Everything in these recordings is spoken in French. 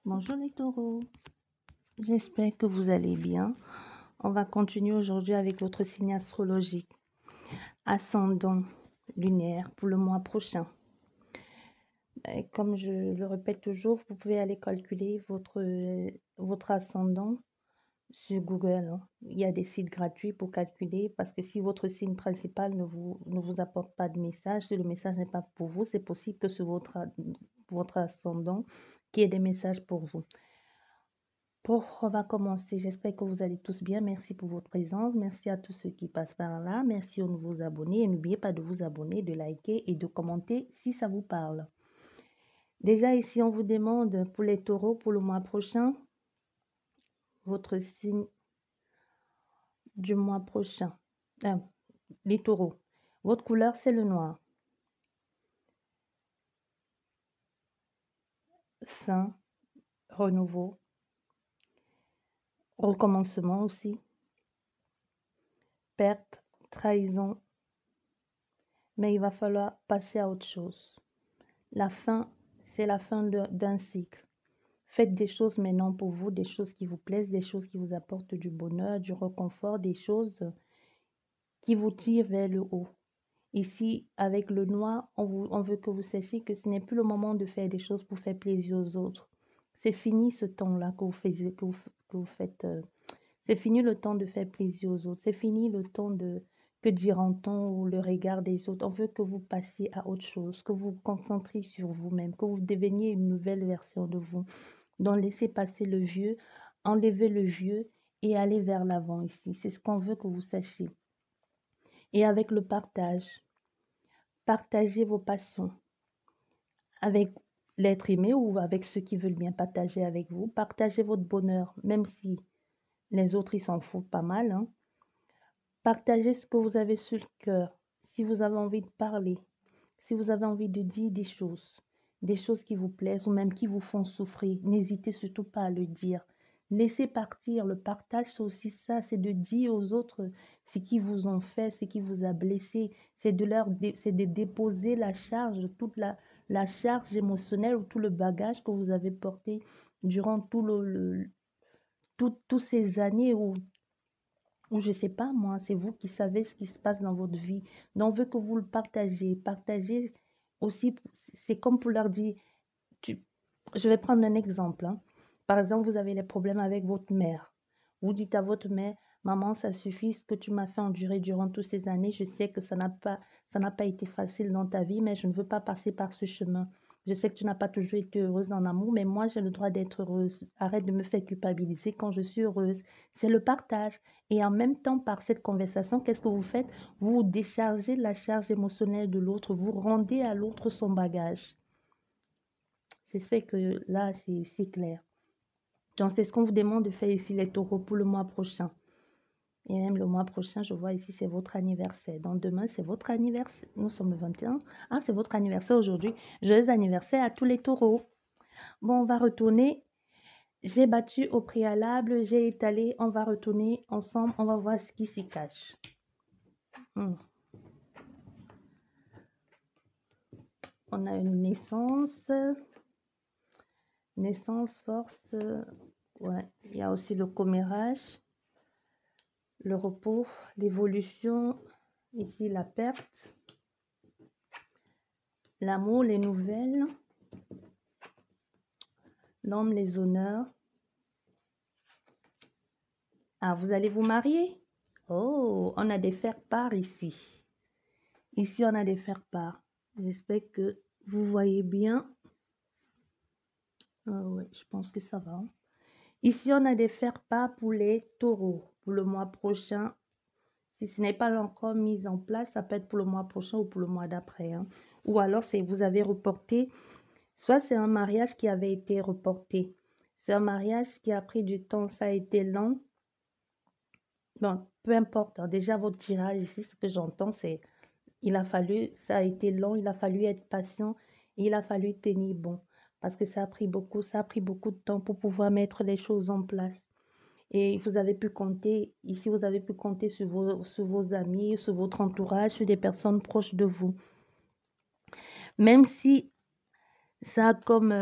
Bonjour les taureaux, j'espère que vous allez bien. On va continuer aujourd'hui avec votre signe astrologique, ascendant lunaire pour le mois prochain. Et comme je le répète toujours, vous pouvez aller calculer votre ascendant sur Google, hein. Il y a des sites gratuits pour calculer parce que si votre signe principal ne vous apporte pas de message, si le message n'est pas pour vous, c'est possible que sur votre ascendant, qu'il y ait des messages pour vous. Bon, on va commencer. J'espère que vous allez tous bien. Merci pour votre présence. Merci à tous ceux qui passent par là. Merci aux nouveaux abonnés. Et n'oubliez pas de vous abonner, de liker et de commenter si ça vous parle. Déjà, ici, on vous demande pour les taureaux, pour le mois prochain, votre signe du mois prochain. Les taureaux, votre couleur, c'est le noir. Fin, renouveau, recommencement aussi, perte, trahison. Mais il va falloir passer à autre chose. La fin, c'est la fin d'un cycle. Faites des choses maintenant pour vous, des choses qui vous plaisent, des choses qui vous apportent du bonheur, du réconfort, des choses qui vous tirent vers le haut. Ici, avec le noir, on veut que vous sachiez que ce n'est plus le moment de faire des choses pour faire plaisir aux autres. C'est fini ce temps-là que vous faites. C'est fini le temps de faire plaisir aux autres. C'est fini le temps de que dira-t-on ou le regard des autres. On veut que vous passiez à autre chose, que vous vous concentriez sur vous-même, que vous deveniez une nouvelle version de vous. Donc, laissez passer le vieux, enlevez le vieux et allez vers l'avant ici. C'est ce qu'on veut que vous sachiez. Et avec le partage, partagez vos passions avec l'être aimé ou avec ceux qui veulent bien partager avec vous. Partagez votre bonheur, même si les autres, ils s'en foutent pas mal, hein. Partagez ce que vous avez sur le cœur. Si vous avez envie de parler, si vous avez envie de dire des choses qui vous plaisent ou même qui vous font souffrir, n'hésitez surtout pas à le dire. Laissez partir. Le partage, c'est aussi ça, c'est de dire aux autres ce qu'ils vous ont fait, ce qui vous a blessé. C'est de déposer la charge, toute la charge émotionnelle ou tout le bagage que vous avez porté durant toutes ces années ou je sais pas moi, c'est vous qui savez ce qui se passe dans votre vie. Donc, on veut que vous le partagez. Partagez aussi, c'est comme pour leur dire, je vais prendre un exemple, hein. Par exemple, vous avez des problèmes avec votre mère. Vous dites à votre mère, maman, ça suffit ce que tu m'as fait endurer durant toutes ces années. Je sais que ça n'a pas été facile dans ta vie, mais je ne veux pas passer par ce chemin. Je sais que tu n'as pas toujours été heureuse en amour, mais moi, j'ai le droit d'être heureuse. Arrête de me faire culpabiliser quand je suis heureuse. C'est le partage. Et en même temps, par cette conversation, qu'est-ce que vous faites? Vous déchargez la charge émotionnelle de l'autre. Vous rendez à l'autre son bagage. C'est ce fait que là, c'est clair. Donc, c'est ce qu'on vous demande de faire ici, les taureaux, pour le mois prochain. Et même le mois prochain, je vois ici, c'est votre anniversaire. Donc, demain, c'est votre anniversaire. Nous sommes le 21. Ah, c'est votre anniversaire aujourd'hui. Joyeux anniversaire à tous les taureaux. Bon, on va retourner. J'ai battu au préalable, j'ai étalé. On va retourner ensemble. On va voir ce qui s'y cache. On a une naissance. Naissance, force. Ouais. Il y a aussi le commérage. Le repos, l'évolution, ici la perte, l'amour, les nouvelles, l'homme, les honneurs. Ah, vous allez vous marier? Oh, on a des faire-part ici. Ici, on a des faire-part. J'espère que vous voyez bien. Oui, je pense que ça va. Ici, on a des faire-part pour les taureaux. Pour le mois prochain, si ce n'est pas encore mis en place, ça peut être pour le mois prochain ou pour le mois d'après, hein. Ou alors, c'est vous avez reporté. Soit c'est un mariage qui avait été reporté. C'est un mariage qui a pris du temps, ça a été long. Bon, peu importe, hein. Déjà, votre tirage ici, ce que j'entends, c'est ça a été long, il a fallu être patient et il a fallu tenir bon. Parce que ça a pris beaucoup de temps pour pouvoir mettre les choses en place. Et vous avez pu compter, ici, vous avez pu compter sur vos amis, sur votre entourage, sur des personnes proches de vous. Même si ça a comme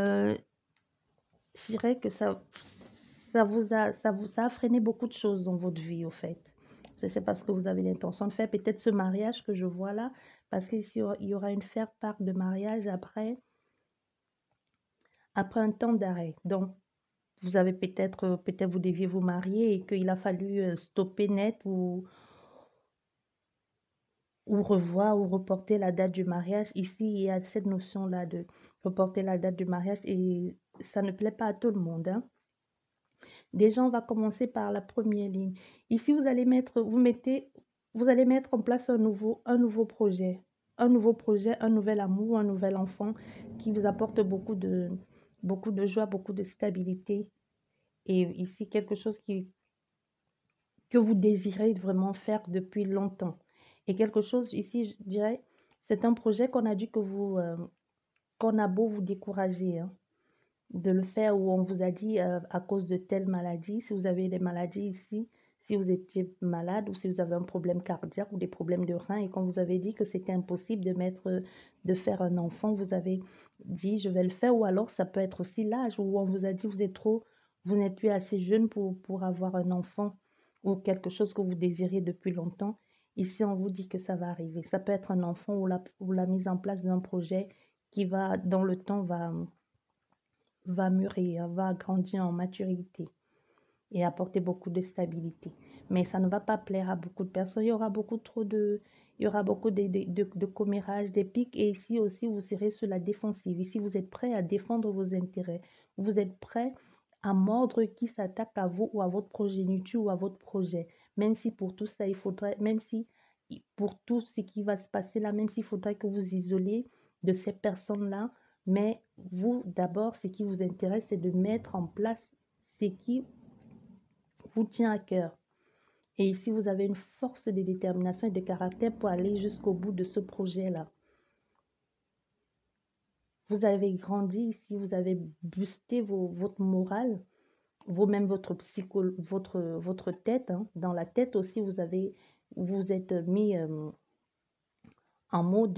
je dirais que ça a freiné beaucoup de choses dans votre vie, au fait. Je ne sais pas ce que vous avez l'intention de faire. Peut-être ce mariage que je vois là, parce qu'ici, il y aura une faire-part de mariage après un temps d'arrêt. Donc, vous avez peut-être vous deviez vous marier et qu'il a fallu stopper net ou revoir ou reporter la date du mariage. Ici, il y a cette notion-là de reporter la date du mariage et ça ne plaît pas à tout le monde, hein. Déjà, on va commencer par la première ligne. Ici, vous allez mettre en place un nouveau projet, un nouvel amour, un nouvel enfant qui vous apporte beaucoup de joie, beaucoup de stabilité. Et ici, quelque chose que vous désirez vraiment faire depuis longtemps. Et quelque chose ici, je dirais, c'est un projet qu'on a beau vous décourager, hein, de le faire où on vous a dit à cause de telle maladie, si vous avez des maladies ici, si vous étiez malade ou si vous avez un problème cardiaque ou des problèmes de rein et qu'on vous avait dit que c'était impossible de faire un enfant, vous avez dit je vais le faire ou alors ça peut être aussi l'âge où on vous a dit vous n'êtes plus assez jeune pour avoir un enfant ou quelque chose que vous désirez depuis longtemps. Ici, on vous dit que ça va arriver. Ça peut être un enfant ou la mise en place d'un projet qui va, dans le temps, va mûrir, va grandir en maturité et apporter beaucoup de stabilité. Mais ça ne va pas plaire à beaucoup de personnes. Il y aura beaucoup de commérages, des pics. Et ici aussi, vous serez sur la défensive. Ici, vous êtes prêt à défendre vos intérêts. Vous êtes prêt à mordre qui s'attaque à vous ou à votre progéniture ou à votre projet. Même si pour tout ça, même si pour tout ce qui va se passer là, même s'il faudrait que vous isolez de ces personnes-là, mais vous, d'abord, ce qui vous intéresse, c'est de mettre en place ce qui vous tient à cœur. Et ici, vous avez une force de détermination et de caractère pour aller jusqu'au bout de ce projet-là. Vous avez grandi ici, vous avez boosté votre morale, vous-même votre tête, hein. Dans la tête aussi, vous êtes mis en mode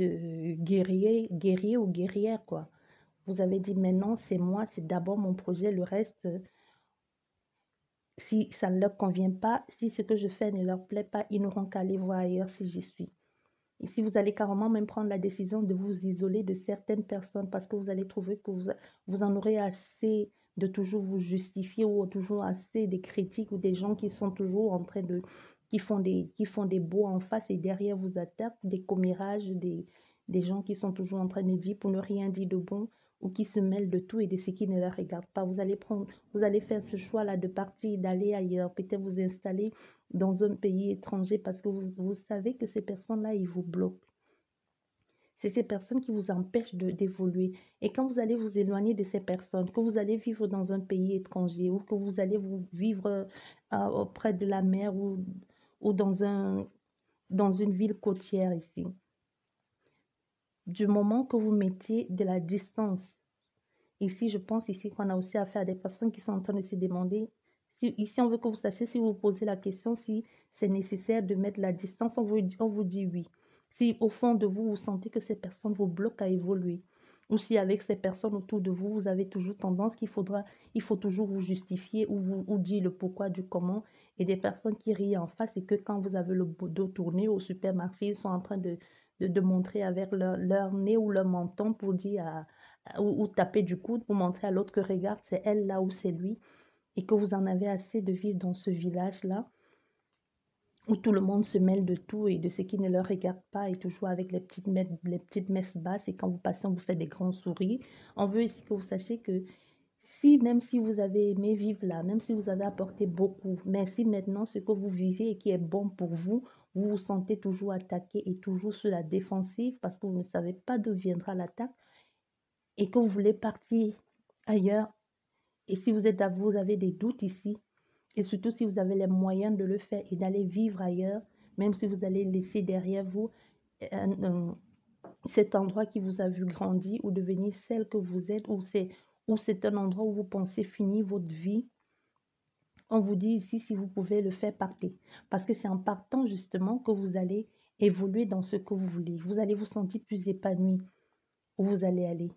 guerrier ou guerrière, quoi. Vous avez dit maintenant, c'est moi, c'est d'abord mon projet, le reste, si ça ne leur convient pas, si ce que je fais ne leur plaît pas, ils n'auront qu'à aller voir ailleurs si j'y suis. Ici, vous allez carrément même prendre la décision de vous isoler de certaines personnes parce que vous allez trouver que vous en aurez assez de toujours vous justifier ou toujours assez des critiques ou des gens qui sont toujours en train qui font des beaux en face et derrière vous attaquent, des commérages, des gens qui sont toujours en train de dire pour ne rien dire de bon ou qui se mêlent de tout et de ce qui ne leur regarde pas. Vous allez faire ce choix-là de partir, d'aller ailleurs, peut-être vous installer dans un pays étranger parce que vous savez que ces personnes-là, ils vous bloquent. C'est ces personnes qui vous empêchent d'évoluer. Et quand vous allez vous éloigner de ces personnes, que vous allez vivre dans un pays étranger ou que vous allez vous vivre auprès de la mer ou dans une ville côtière ici, du moment que vous mettiez de la distance, ici, je pense ici qu'on a aussi affaire à des personnes qui sont en train de se demander, ici on veut que vous sachiez, si vous posez la question, si c'est nécessaire de mettre la distance, on vous dit oui. Si au fond de vous, vous sentez que ces personnes vous bloquent à évoluer, ou si avec ces personnes autour de vous, vous avez toujours tendance il faut toujours vous justifier ou dire le pourquoi du comment, et des personnes qui rient en face et que quand vous avez le dos tourné au supermarché, ils sont en train de montrer avec leur nez ou leur menton pour dire ou taper du coude pour montrer à l'autre que regarde, c'est elle là ou c'est lui, et que vous en avez assez de vivre dans ce village-là où tout le monde se mêle de tout et de ce qui ne leur regarde pas et toujours avec les petites messes basses et quand vous passez, on vous fait des grands sourires. On veut ici que vous sachiez que si, même si vous avez aimé vivre là, même si vous avez apporté beaucoup, mais si maintenant ce que vous vivez et qui est bon pour vous, vous vous sentez toujours attaqué et toujours sur la défensive parce que vous ne savez pas d'où viendra l'attaque, et que vous voulez partir ailleurs, et si vous avez des doutes ici, et surtout si vous avez les moyens de le faire et d'aller vivre ailleurs, même si vous allez laisser derrière vous cet endroit qui vous a vu grandir ou devenir celle que vous êtes, ou c'est un endroit où vous pensez finir votre vie, on vous dit ici, si vous pouvez le faire, partez. Parce que c'est en partant justement que vous allez évoluer dans ce que vous voulez. Vous allez vous sentir plus épanoui où vous allez aller.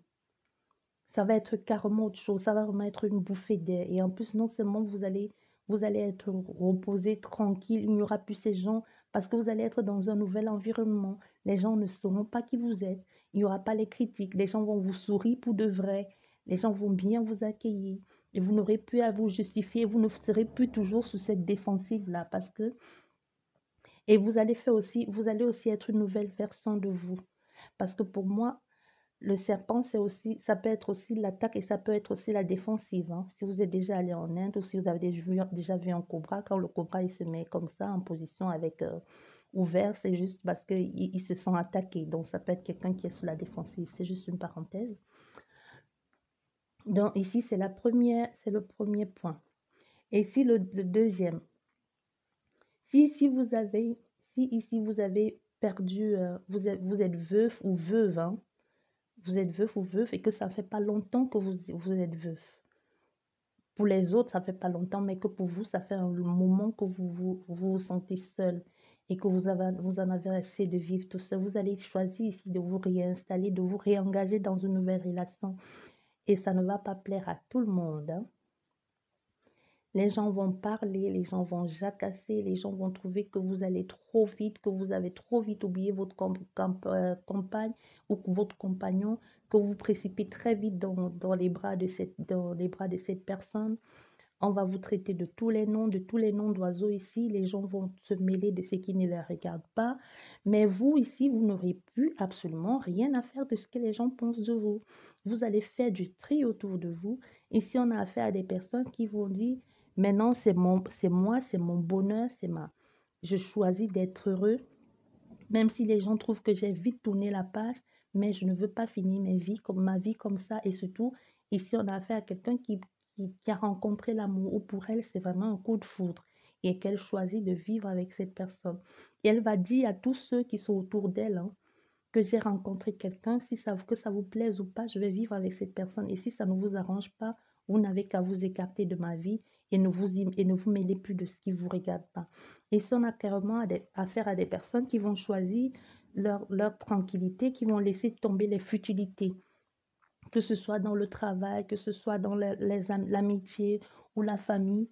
Ça va être carrément autre chose, ça va vraiment être une bouffée d'air et en plus, non seulement vous allez être reposé, tranquille, il n'y aura plus ces gens parce que vous allez être dans un nouvel environnement. Les gens ne sauront pas qui vous êtes, il n'y aura pas les critiques, les gens vont vous sourire pour de vrai, les gens vont bien vous accueillir et vous n'aurez plus à vous justifier, vous ne serez plus toujours sur cette défensive-là parce que et vous allez aussi être une nouvelle version de vous. Parce que pour moi, le serpent, c'est aussi, ça peut être aussi l'attaque et ça peut être aussi la défensive, hein. Si vous êtes déjà allé en Inde ou si vous avez déjà vu un cobra, quand le cobra il se met comme ça en position avec ouvert, c'est juste parce qu'il se sent attaqué. Donc ça peut être quelqu'un qui est sous la défensive. C'est juste une parenthèse. Donc ici, c'est le premier point. Et ici, le deuxième. Si ici vous avez, si ici vous avez perdu, vous êtes veuf ou veuve, hein, vous êtes veuf ou veuve et que ça fait pas longtemps que vous êtes veuf. Pour les autres, ça fait pas longtemps, mais que pour vous, ça fait un moment que vous sentez seul et que vous en avez assez de vivre tout seul. Vous allez choisir ici de vous réinstaller, de vous réengager dans une nouvelle relation. Et ça ne va pas plaire à tout le monde, hein. Les gens vont parler, les gens vont jacasser, les gens vont trouver que vous allez trop vite, que vous avez trop vite oublié votre compagne ou votre compagnon, que vous précipitez très vite dans les bras dans les bras de cette personne. On va vous traiter de tous les noms d'oiseaux ici. Les gens vont se mêler de ce qui ne les regarde pas. Mais vous, ici, vous n'aurez plus absolument rien à faire de ce que les gens pensent de vous. Vous allez faire du tri autour de vous. Ici, on a affaire à des personnes qui vont dire, maintenant, c'est moi, c'est mon bonheur, je choisis d'être heureux. Même si les gens trouvent que j'ai vite tourné la page, mais je ne veux pas finir ma vie comme ça. Et surtout, ici, on a affaire à quelqu'un qui a rencontré l'amour, ou pour elle, c'est vraiment un coup de foudre, et qu'elle choisit de vivre avec cette personne. Et elle va dire à tous ceux qui sont autour d'elle, hein, que j'ai rencontré quelqu'un, que ça vous plaise ou pas, je vais vivre avec cette personne. Et si ça ne vous arrange pas, vous n'avez qu'à vous écarter de ma vie et ne vous mêlez plus de ce qui ne vous regarde pas. Et si on a carrément affaire à des personnes qui vont choisir leur tranquillité, qui vont laisser tomber les futilités, que ce soit dans le travail, que ce soit dans l'amitié ou la famille,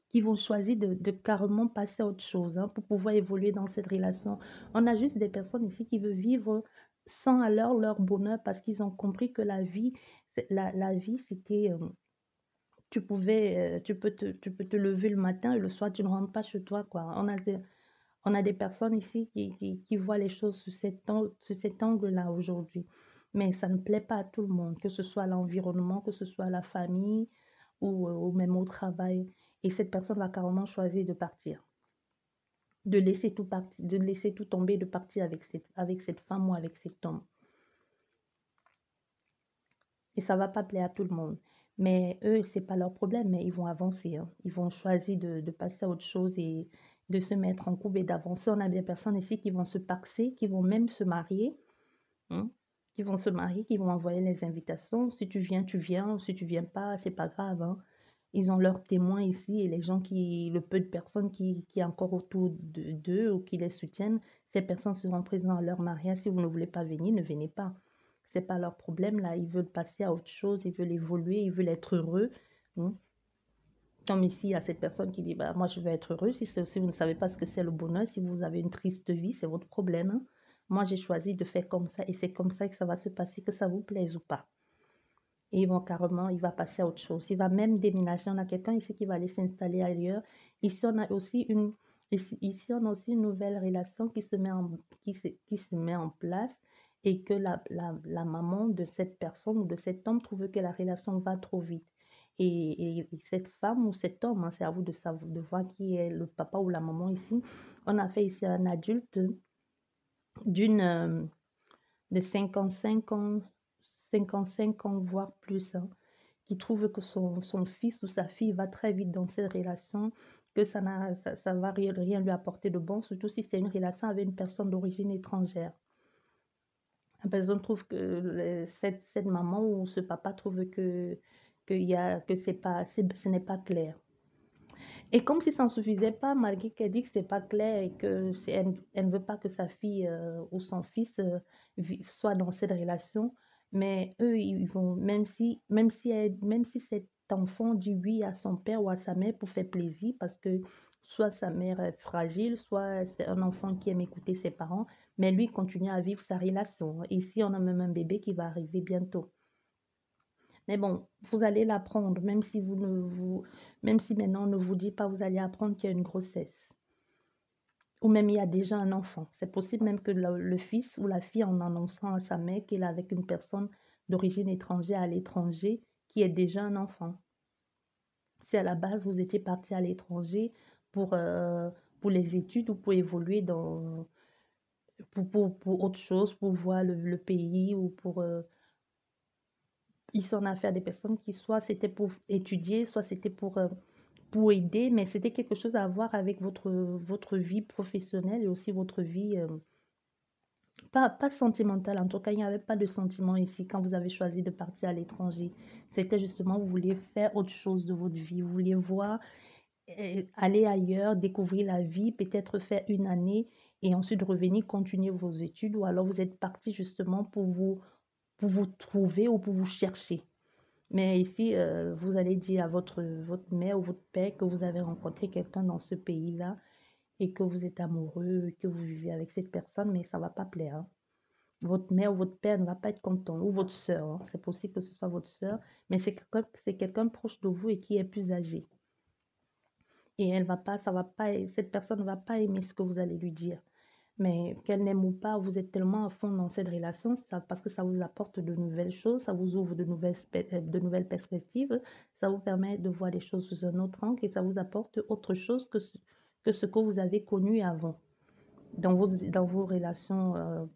qui vont choisir de carrément passer à autre chose, hein, pour pouvoir évoluer dans cette relation. On a juste des personnes ici qui veulent vivre sans alors leur bonheur parce qu'ils ont compris que la vie, c'était, tu peux te lever le matin et le soir, tu ne rentres pas chez toi, quoi. On a des personnes ici qui voient les choses sous cet angle-là aujourd'hui. Mais ça ne plaît pas à tout le monde, que ce soit l'environnement, que ce soit la famille ou même au travail. Et cette personne va carrément choisir de partir, de laisser tout tomber, de partir avec cette femme ou avec cet homme. Et ça ne va pas plaire à tout le monde. Mais eux, ce n'est pas leur problème, mais ils vont avancer, hein. Ils vont choisir de passer à autre chose et de se mettre en couple et d'avancer. On a des personnes ici qui vont se paxer, qui vont même se marier, hein, qui vont se marier, qui vont envoyer les invitations. Si tu viens, tu viens. Si tu viens pas, c'est pas grave, hein. Ils ont leurs témoins ici et le peu de personnes qui est encore autour d'eux ou qui les soutiennent, ces personnes seront présentes à leur mariage. Si vous ne voulez pas venir, ne venez pas. C'est pas leur problème là. Ils veulent passer à autre chose, ils veulent évoluer, ils veulent être heureux, hein. Comme ici, il y a cette personne qui dit, bah, moi je veux être heureux. Si vous ne savez pas ce que c'est le bonheur, si vous avez une triste vie, c'est votre problème, hein. Moi, j'ai choisi de faire comme ça et c'est comme ça que ça va se passer, que ça vous plaise ou pas. Et il va passer à autre chose. Il va même déménager. On a quelqu'un ici qui va aller s'installer ailleurs. Ici, on a aussi ici, on a aussi une nouvelle relation qui se met en place et que la maman de cette personne ou de cet homme trouve que la relation va trop vite. Et cette femme ou cet homme, hein, c'est à vous de voir qui est le papa ou la maman ici. On a fait ici un adulte d'une de 55 ans, 55 ans, voire plus, hein, qui trouve que son fils ou sa fille va très vite dans cette relation, que ça va rien lui apporter de bon, surtout si c'est une relation avec une personne d'origine étrangère. La personne trouve que cette maman ou ce papa trouve que ce n'est pas clair. Et comme si ça ne suffisait pas, malgré qu'elle dit que c'est pas clair et elle ne veut pas que sa fille ou son fils soit dans cette relation, Mais eux, ils vont, même si cet enfant dit oui à son père ou à sa mère pour faire plaisir, parce que soit sa mère est fragile, soit c'est un enfant qui aime écouter ses parents, mais lui continue à vivre sa relation. Ici, on a même un bébé qui va arriver bientôt. Mais bon, vous allez l'apprendre, même si maintenant on ne vous dit pas, vous allez apprendre qu'il y a une grossesse. Ou même il y a déjà un enfant. C'est possible même que le fils ou la fille, en annonçant à sa mère qu'il est avec une personne d'origine étrangère à l'étranger, qui est déjà un enfant. Si à la base vous étiez parti à l'étranger pour, euh, pour les études ou pour évoluer pour autre chose, pour voir le pays ou ici on a affaire à des personnes qui soit c'était pour étudier, soit c'était pour aider, mais c'était quelque chose à voir avec votre vie professionnelle et aussi votre vie pas sentimentale. En tout cas, il n'y avait pas de sentiment ici quand vous avez choisi de partir à l'étranger. C'était justement, vous vouliez faire autre chose de votre vie. Vous vouliez voir, aller ailleurs, découvrir la vie, peut-être faire une année et ensuite revenir continuer vos études. Ou alors vous êtes parti justement pour vous trouver ou pour vous chercher. Mais ici, vous allez dire à votre mère ou votre père que vous avez rencontré quelqu'un dans ce pays-là et que vous êtes amoureux, que vous vivez avec cette personne, mais ça ne va pas plaire, hein. Votre mère ou votre père ne va pas être content, ou votre soeur, hein. C'est possible que ce soit votre soeur, mais c'est quelqu'un proche de vous et qui est plus âgé. Et elle va pas, ça va pas, cette personne ne va pas aimer ce que vous allez lui dire. Mais qu'elle n'aime ou pas, vous êtes tellement à fond dans cette relation, parce que ça vous apporte de nouvelles choses, ça vous ouvre de nouvelles perspectives, ça vous permet de voir les choses sous un autre angle et ça vous apporte autre chose que ce que vous avez connu avant dans vos relations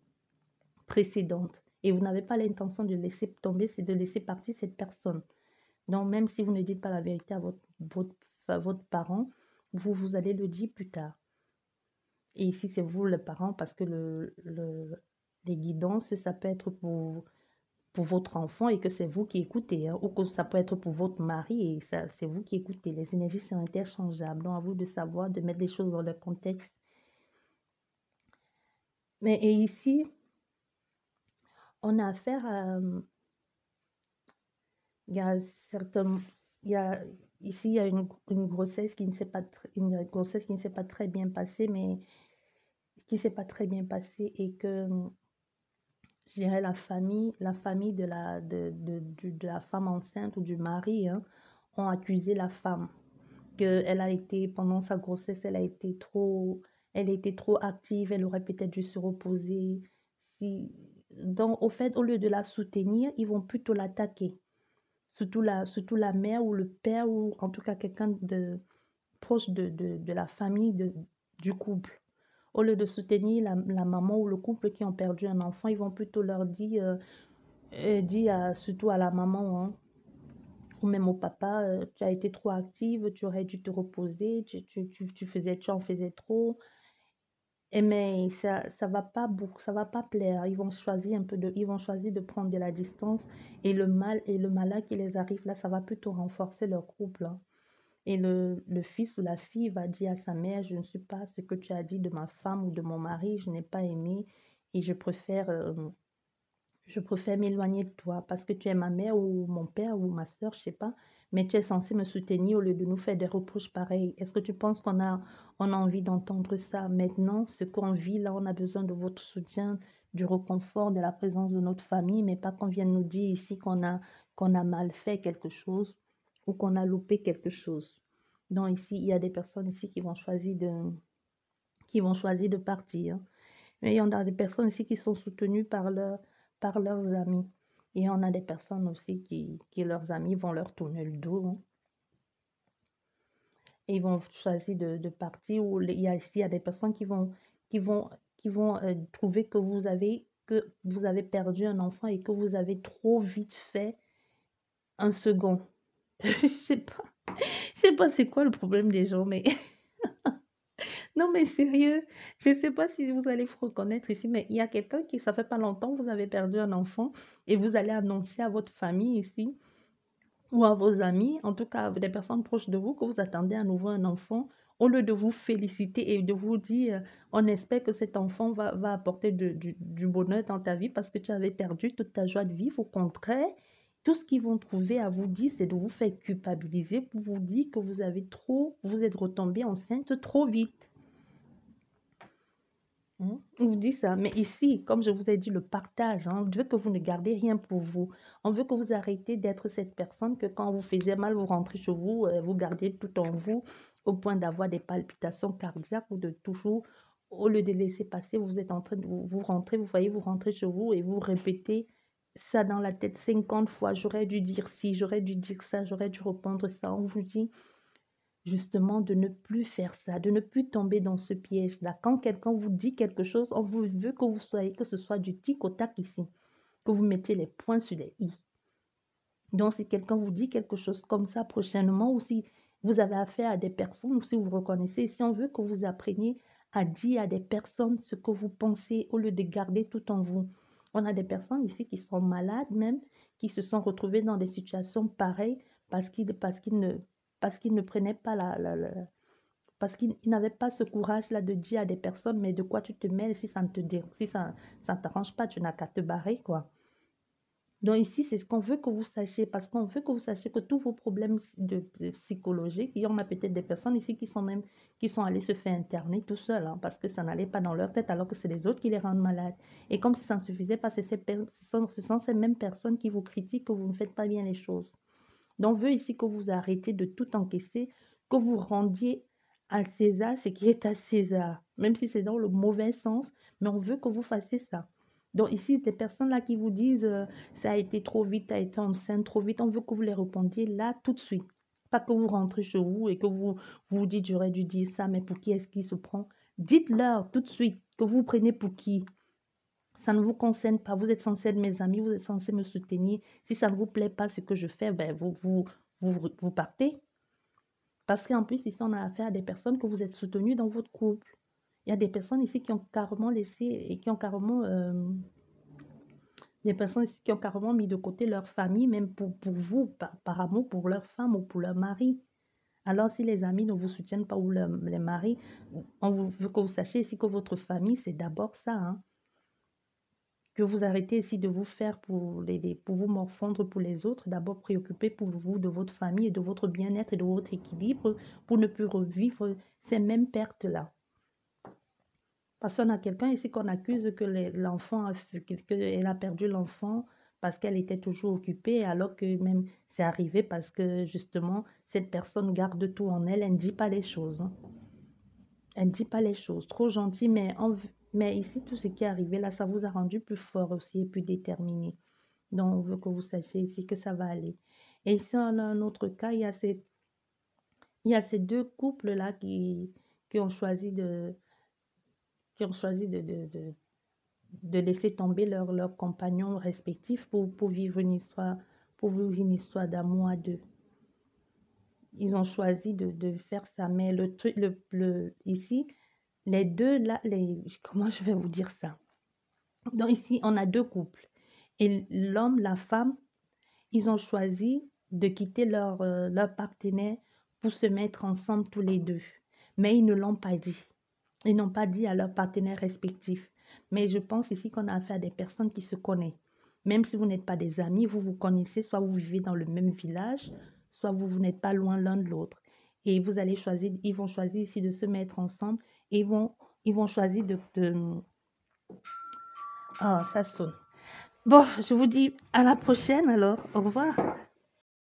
précédentes. Et vous n'avez pas l'intention de laisser tomber, c'est de laisser partir cette personne. Donc, même si vous ne dites pas la vérité à votre parent, vous allez le dire plus tard. Et ici, c'est vous le parent parce que les guidances, ça peut être pour votre enfant et que c'est vous qui écoutez, hein, ou que ça peut être pour votre mari et ça, c'est vous qui écoutez. Les énergies sont interchangeables. Donc, à vous de savoir, de mettre les choses dans leur contexte. Mais et ici, on a affaire à... Il y a certains... Il y a, ici, il y a une grossesse qui ne s'est pas, une grossesse qui ne s'est pas très bien passée, mais qui s'est pas très bien passée et que je dirais la famille de la femme enceinte ou du mari, hein, ont accusé la femme qu'elle a été, pendant sa grossesse, elle a été trop active, elle aurait peut-être dû se reposer. Si, donc, au fait, au lieu de la soutenir, ils vont plutôt l'attaquer. Surtout la mère ou le père, ou en tout cas quelqu'un de proche de la famille du couple. Au lieu de soutenir la maman ou le couple qui ont perdu un enfant, ils vont plutôt leur dire surtout à la maman, hein, ou même au papa, tu as été trop active, tu aurais dû te reposer, tu en faisais trop. Et mais ça va pas beaucoup, ça va pas plaire. Ils vont choisir de prendre de la distance et le malheur qui les arrive là, ça va plutôt renforcer leur couple, hein. Et le fils ou la fille va dire à sa mère, je ne suis pas ce que tu as dit de ma femme ou de mon mari, je n'ai pas aimé et je préfère m'éloigner de toi parce que tu es ma mère ou mon père ou ma soeur, je sais pas, mais tu es censé me soutenir au lieu de nous faire des reproches pareils. Est-ce que tu penses qu'on a envie d'entendre ça maintenant? Ce qu'on vit là, on a besoin de votre soutien, du réconfort, de la présence de notre famille, mais pas qu'on vienne nous dire ici qu'on a mal fait quelque chose ou qu'on a loupé quelque chose. Donc ici, il y a des personnes ici qui vont choisir de partir, hein. Mais il y en a des personnes ici qui sont soutenues par leurs amis. Et on a des personnes aussi qui leurs amis vont leur tourner le dos, hein. Et ils vont choisir de partir. Ou il y a des personnes qui vont trouver que vous avez perdu un enfant et que vous avez trop vite fait un second. Je sais pas. Je sais pas c'est quoi le problème des gens, mais non, mais sérieux, je ne sais pas si vous allez vous reconnaître ici, mais il y a quelqu'un qui, ça fait pas longtemps, vous avez perdu un enfant et vous allez annoncer à votre famille ici ou à vos amis, en tout cas à des personnes proches de vous, que vous attendez à nouveau un enfant au lieu de vous féliciter et de vous dire, on espère que cet enfant va apporter du bonheur dans ta vie parce que tu avais perdu toute ta joie de vivre. Au contraire, tout ce qu'ils vont trouver à vous dire, c'est de vous faire culpabiliser pour vous dire que vous êtes retombé enceinte trop vite. On vous dit ça, mais ici, comme je vous ai dit, le partage, on veut que vous ne gardez rien pour vous. On veut que vous arrêtez d'être cette personne que quand vous faisiez mal, vous rentrez chez vous, vous gardez tout en vous, au point d'avoir des palpitations cardiaques ou de toujours, au lieu de laisser passer, vous êtes en train de vous rentrez, vous voyez, vous rentrez chez vous et vous répétez ça dans la tête 50 fois. J'aurais dû dire ci, j'aurais dû dire ça, j'aurais dû répondre ça. On vous dit justement de ne plus faire ça, de ne plus tomber dans ce piège-là. Quand quelqu'un vous dit quelque chose, on vous veut que vous soyez, que ce soit du tic au tac ici, que vous mettiez les points sur les i. Donc, si quelqu'un vous dit quelque chose comme ça prochainement, ou si vous avez affaire à des personnes, ou si vous reconnaissez, si on veut que vous appreniez à dire à des personnes ce que vous pensez au lieu de garder tout en vous. On a des personnes ici qui sont malades même, qui se sont retrouvées dans des situations pareilles parce qu'ils ne prenaient pas parce qu'ils n'avaient pas ce courage-là de dire à des personnes, mais de quoi tu te mêles si ça ne te si ça t'arrange pas, tu n'as qu'à te barrer, quoi. Donc ici, c'est ce qu'on veut que vous sachiez, parce qu'on veut que vous sachiez que tous vos problèmes psychologiques, il y en a peut-être des personnes ici qui sont allées se faire interner tout seuls, hein, parce que ça n'allait pas dans leur tête, alors que c'est les autres qui les rendent malades. Et comme si ça ne suffisait pas, ce sont ces mêmes personnes qui vous critiquent que vous ne faites pas bien les choses. Donc, on veut ici que vous arrêtez de tout encaisser, que vous rendiez à César ce qui est à César, même si c'est dans le mauvais sens, mais on veut que vous fassiez ça. Donc ici, des personnes là qui vous disent ça a été trop vite, tu as été enceinte trop vite, on veut que vous les répondiez là tout de suite. Pas que vous rentrez chez vous et que vous dites j'aurais dû dire ça, mais pour qui est-ce qui se prend? Dites-leur tout de suite que vous prenez pour qui. Ça ne vous concerne pas. Vous êtes censé être mes amis, vous êtes censé me soutenir. Si ça ne vous plaît pas ce que je fais, ben vous partez. Parce qu'en plus, ici, on a affaire à des personnes que vous êtes soutenues dans votre couple. Il y a des personnes ici qui ont carrément laissé et qui ont carrément... des personnes ici qui ont carrément mis de côté leur famille, même pour vous, par amour pour leur femme ou pour leur mari. Alors, si les amis ne vous soutiennent pas ou les maris, on veut que vous sachiez ici que votre famille, c'est d'abord ça, hein. Que vous arrêtez ici de vous faire pour vous morfondre pour les autres, d'abord préoccupez pour vous, de votre famille et de votre bien-être et de votre équilibre pour ne plus revivre ces mêmes pertes-là. Parce qu'on a quelqu'un ici qu'on accuse que qu'elle a perdu l'enfant parce qu'elle était toujours occupée, alors que même c'est arrivé parce que justement, cette personne garde tout en elle, elle ne dit pas les choses, hein. Elle ne dit pas les choses, trop gentille, mais ici, tout ce qui est arrivé là, ça vous a rendu plus fort aussi et plus déterminé. Donc, on veut que vous sachiez ici que ça va aller. Et ici, on a un autre cas, il y a ces deux couples-là qui ont choisi de laisser tomber leurs compagnons respectifs pour vivre pour vivre une histoire d'amour à deux. Ils ont choisi de faire ça, mais le truc, ici, les deux là, comment je vais vous dire ça? Donc ici, on a deux couples. Et l'homme, la femme, ils ont choisi de quitter leur partenaire pour se mettre ensemble tous les deux. Mais ils ne l'ont pas dit. Ils n'ont pas dit à leurs partenaires respectifs. Mais je pense ici qu'on a affaire à des personnes qui se connaissent. Même si vous n'êtes pas des amis, vous vous connaissez, soit vous vivez dans le même village, soit vous n'êtes pas loin l'un de l'autre. Et vous allez choisir, ils vont choisir ici de se mettre ensemble et ils vont choisir Ah, ça sonne. Bon, je vous dis à la prochaine alors. Au revoir.